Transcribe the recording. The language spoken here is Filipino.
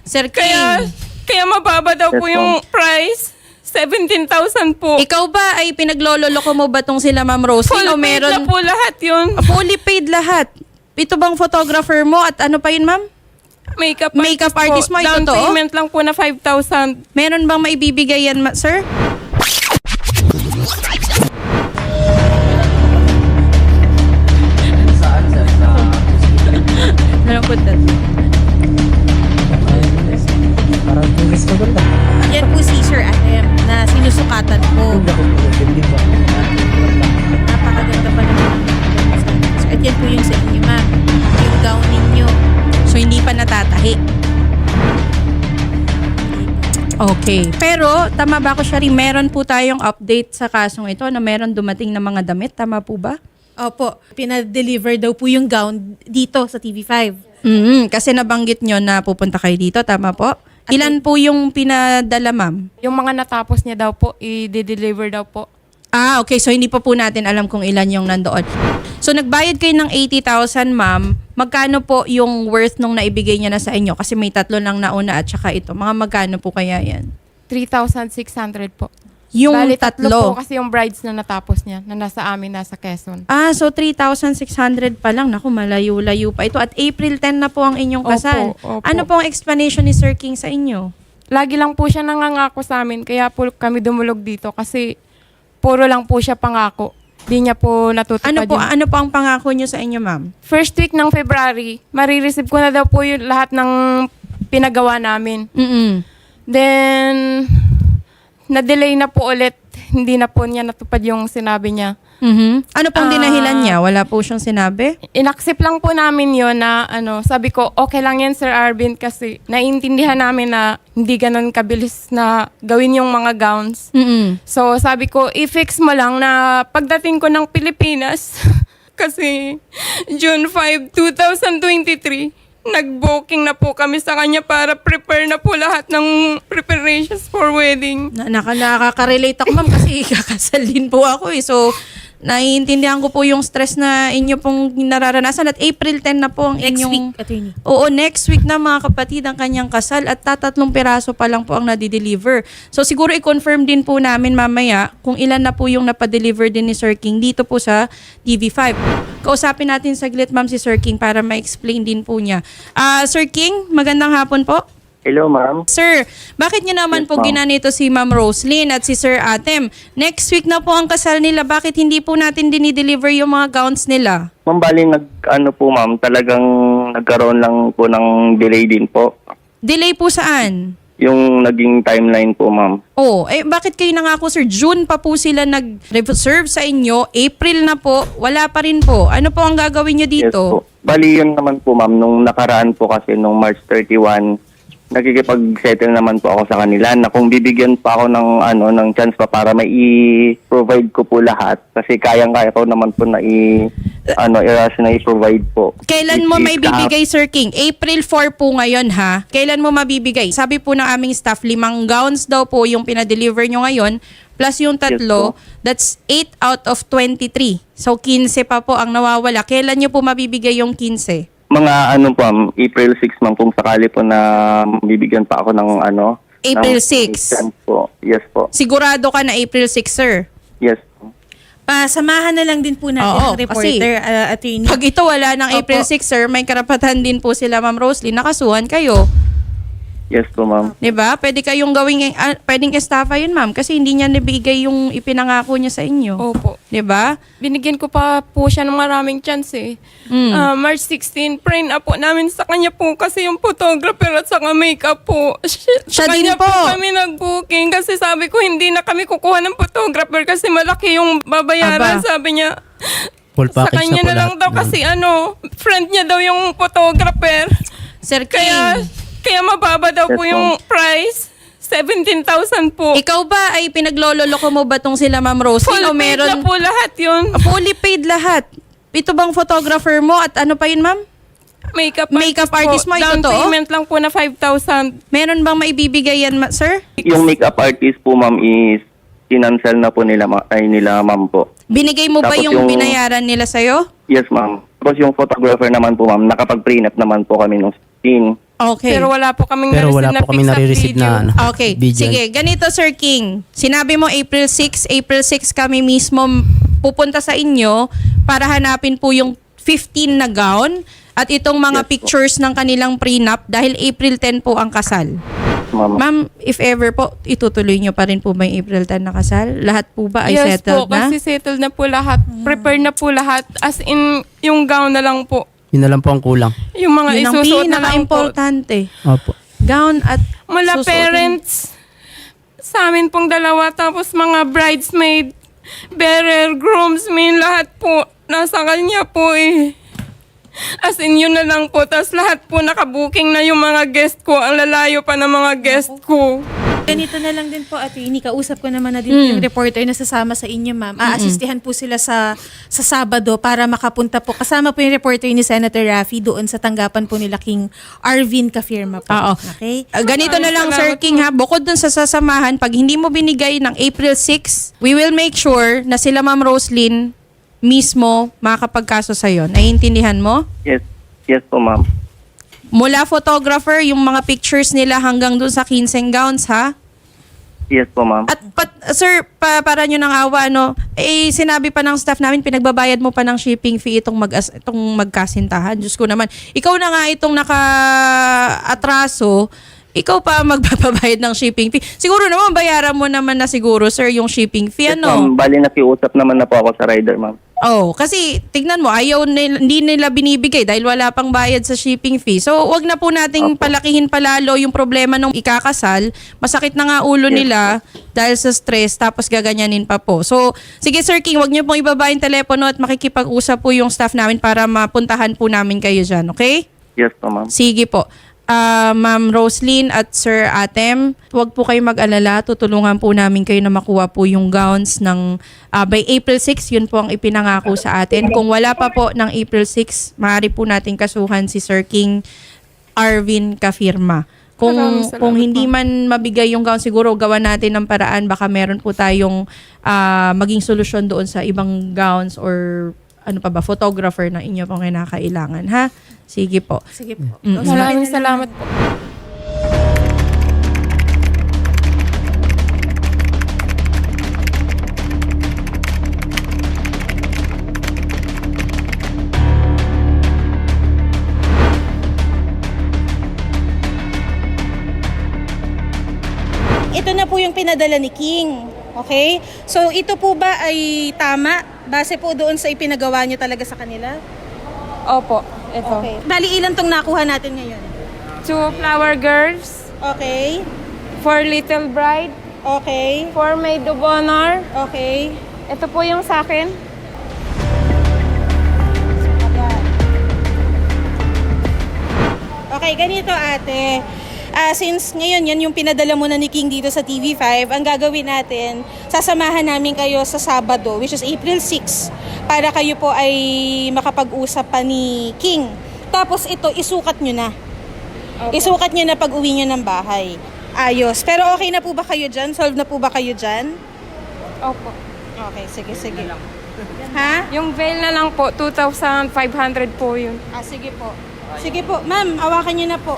Sir Kaya, King, kaya mababa daw po Yes, yung price. 17,000 po. ikaw ba ay pinaglololoko mo ba tong sila Ma'am Roslyn Full o paid na meron? po lahat yun. Fully paid lahat. Ito bang photographer mo at ano pa yun, ma'am? Makeup artist mo, ito Down to? payment lang po na 5,000. Meron bang maibibigay yan, sir? Nalungkot na. Parang tulis ko doon. Yan po si Sir Atem na sinusukatan po. Napakaganda pa naman. At yan po yung sa inyo, ma'am. Yung gown ninyo. So, hindi pa natatahi. Okay. Pero, tama ba ako, Shari? Meron po tayong update sa kasong ito na meron dumating na mga damit. Tama po ba? Opo, pinadeliver daw po yung gown dito sa TV5. Kasi nabanggit nyo na pupunta kayo dito. Tama po? Ilan po yung pinadala, ma'am? Yung mga natapos niya daw po, i-deliver daw po. Ah, okay. So, hindi pa po natin alam kung ilan yung nandoon. So, nagbayad kayo ng 80,000, ma'am. Magkano po yung worth nung naibigay niya na sa inyo? Kasi may tatlo lang nauna at saka ito. Mga magkano po kaya yan? 3,600 po. Yung Bali, tatlo po tatlo. kasi yung brides na natapos niya, na nasa amin, nasa Quezon. Ah, so 3,600 pa lang. Naku, malayo-layo pa ito. At April 10 na po ang inyong kasal. Opo. Ano po ang explanation ni Sir King sa inyo? Lagi lang po siya nangangako sa amin, kaya po kami dumulog dito kasi puro lang po siya pangako. Di niya po natutupad Ano po ang pangako niyo sa inyo, ma'am? First week ng February, marireceive ko na daw po yung lahat ng pinagawa namin. Then, na-delay na po ulit. Hindi na po niya natupad yung sinabi niya. Ano pong dinahilan niya? Wala po siyang sinabi? Inaccept lang po namin yon na sabi ko, okay lang yan Sir Arvin kasi naiintindihan namin na hindi ganun kabilis na gawin yung mga gowns. So sabi ko, i-fix mo lang na pagdating ko ng Pilipinas, kasi June 5, 2023, nag-booking na po kami sa kanya para prepare na po lahat ng preparations for wedding. Nakaka-relate ako, ma'am, kasi kakasal din po ako eh. So, naiintindihan ko po yung stress na inyo pong nararanasan at April 10 na po ang Next inyong... week, attorney. Oo, next week na mga kapatid ang kanyang kasal at tatatlong piraso pa lang po ang nadideliver. So siguro i-confirm din po namin mamaya kung ilan na po yung napadeliver din ni Sir King dito po sa TV5. Kausapin natin saglit, ma'am, si Sir King para ma-explain din po niya. Sir King, magandang hapon po. Hello, ma'am. Sir, bakit niyo naman Yes, po ma'am. ginanito si Ma'am Roslyn at si Sir Atem? Next week na po ang kasal nila. Bakit hindi po natin dinideliver yung mga gowns nila? Ma'am, bali po, ma'am, talagang nagkaroon lang po ng delay din po. Delay po saan? Yung naging timeline po, ma'am. Oh, bakit kayo nangako, sir? June pa po sila nag-reserve sa inyo. April na po, wala pa rin po. Ano po ang gagawin nyo Yes dito? po. Bali yun naman po, ma'am, nung nakaraan po kasi nung March 31, nakikipag-settle naman po ako sa kanila na kung bibigyan pa ako ng chance pa para may i-provide ko po lahat kasi kayang-kaya ko naman po na i-provide po. Kailan mo Which may is bibigay, Sir King? April 4 po ngayon, ha? Kailan mo mabibigay? Sabi po ng aming staff, 5 gowns daw po yung pinadeliver nyo ngayon, plus yung tatlo, that's 8 out of 23. So, 15 pa po ang nawawala. Kailan nyo po mabibigay yung 15? Mga po, April 6, ma'am, kung sakali po na bibigyan pa ako ng April ng 6. chance po. Yes po. Sigurado ka na April 6, sir? Yes po. Pasamahan na lang din po natin Oo, ang reporter, attorney. Pag ito wala ng April 6, sir, may karapatan din po sila, Ma'am Roslyn, nakasuhan kayo. Yes po, ma'am. 'Di ba? Pwede kayong pwedeng estafa yun, ma'am, kasi hindi niya nabigay yung ipinangako niya sa inyo. Opo. 'Di ba? Binigyan ko pa po siya ng maraming chance eh. March 16, pray na po namin sa kanya po kasi yung photographer at saka makeup po. Siya Sa din kanya po. kami nag-booking kasi sabi ko hindi na kami kukuha ng photographer kasi malaki yung babayaran. Aba. Sabi niya, Full sa package kanya na po na lang lahat. daw kasi friend niya daw yung photographer. Sir King, Kaya mababa daw Yes, po yung price. 17,000 po. ikaw ba ay pinaglololoko mo ba tong sila, Ma'am Roslyn, Full o paid meron na po lahat yun. fully paid lahat? Ito bang photographer mo at ano pa yun, ma'am? Makeup artist mo, ito Down to? payment lang po na 5,000. Meron bang maibibigay yan, sir? Yung makeup artist po, ma'am, is kinansel na po nila ma'am po. Binigay mo ba Tapos yung yung- binayaran nila sa'yo? Yes, ma'am. Tapos yung photographer naman po, ma'am, nakapag-prenup naman po kami ng scene. Okay. Pero wala po kaming Pero wala na po kami fix up nare-receive video. na ano. Okay. Video. Sige, ganito Sir King. Sinabi mo April 6 kami mismo pupunta sa inyo para hanapin po yung 15 na gown at itong mga Yes po. pictures ng kanilang prenup dahil April 10 po ang kasal. Ma'am. Ma'am, if ever po, itutuloy nyo pa rin po ba yung April 10 na kasal? Lahat po ba ay Yes settled po, na? kasi settled na po lahat. Prepare na po lahat. As in, yung gown na lang po. Yun na lang po ang kulang. Yung mga Yun ang isusuot na lang po. pinaka-importante. Opo. Gown at Mula susuotin. parents, sa amin pong dalawa, tapos mga bridesmaid, bearer, groomsmen, lahat po. Nasa kanya po eh. As in, yun na lang po. Tapos lahat po nakabooking na yung mga guest ko. Ang lalayo pa ng mga guest ko. Ganito na lang din po, attorney. Kausap ko naman na din po yung reporter na sasama sa inyo, ma'am. Aasistihan po sila sa Sabado para makapunta po. Kasama po yung reporter ni Senator Raffy doon sa tanggapan po nila King Arvin Kafirma po. Oo. Okay? Ganito na lang, Sir Salamat King ha. Bukod dun sa sasamahan, pag hindi mo binigay ng April 6, we will make sure na sila Ma'am Roslyn mismo makakapagkaso sa'yo. Naiintindihan mo? Yes. Yes po, ma'am. Mula photographer, yung mga pictures nila hanggang dun sa 15 gowns ha. Yes po, ma'am. At sir, para nyo ng awa, sinabi pa ng staff namin, pinagbabayad mo pa ng shipping fee itong magkasintahan. Diyos ko naman. Ikaw na nga itong naka-atraso, ikaw pa magbabayad ng shipping fee. Siguro naman, bayaran mo naman na siguro, sir, yung shipping fee, Yes, ma'am. Bali nakiusap naman na po ako sa rider, ma'am. Oh, kasi tignan mo, hindi nila binibigay dahil wala pang bayad sa shipping fee. So, wag na po nating palakihin palalo yung problema ng ikakasal. Masakit na nga ulo nila dahil sa stress tapos gaganyanin pa po. So, sige Sir King, wag niyo pong ibaba yung telepono at makikipag-usap po yung staff namin para mapuntahan po namin kayo dyan, okay? Yes po, ma'am. Sige po. Ma'am Roslyn at Sir Atem, huwag po kayo mag-alala. Tutulungan po namin kayo na makuha po yung gowns ng by April 6. Yun po ang ipinangako sa atin. Kung wala pa po ng April 6, maaari po natin kasuhan si Sir King Arvin Kafirma. Maraming salamat Kung hindi man mabigay yung gown, siguro gawa natin ng paraan. Baka meron po tayong maging solusyon doon sa ibang gowns or photographer na inyo pong kinakailangan, ha? Sige po. Sige po. Maraming salamat po. Ito na po yung pinadala ni King. Okay? So, ito po ba ay tama? Base po doon sa ipinagawa nyo talaga sa kanila? Opo, ito. Okay. Bali, ilan tong nakuha natin ngayon? 2 flower girls, Okay. 4 little bride, Okay. 4 maid of honor. Okay. Ito po yung sa akin. Ayan. Okay, ganito ate. Since ngayon yan yung pinadala mo na ni King dito sa TV5, ang gagawin natin, sasamahan namin kayo sa Sabado, which is April 6, para kayo po ay makapag-usap pa ni King. Tapos ito, isukat nyo na. Okay. Isukat nyo na pag uwi nyo ng bahay. Ayos. Pero okay na po ba kayo dyan? Solve na po ba kayo dyan? Opo. Okay, sige, sige. Ha? Yung veil na lang po, 2,500 po yun. Sige po. Sige po. Ma'am, hawakan nyo na po.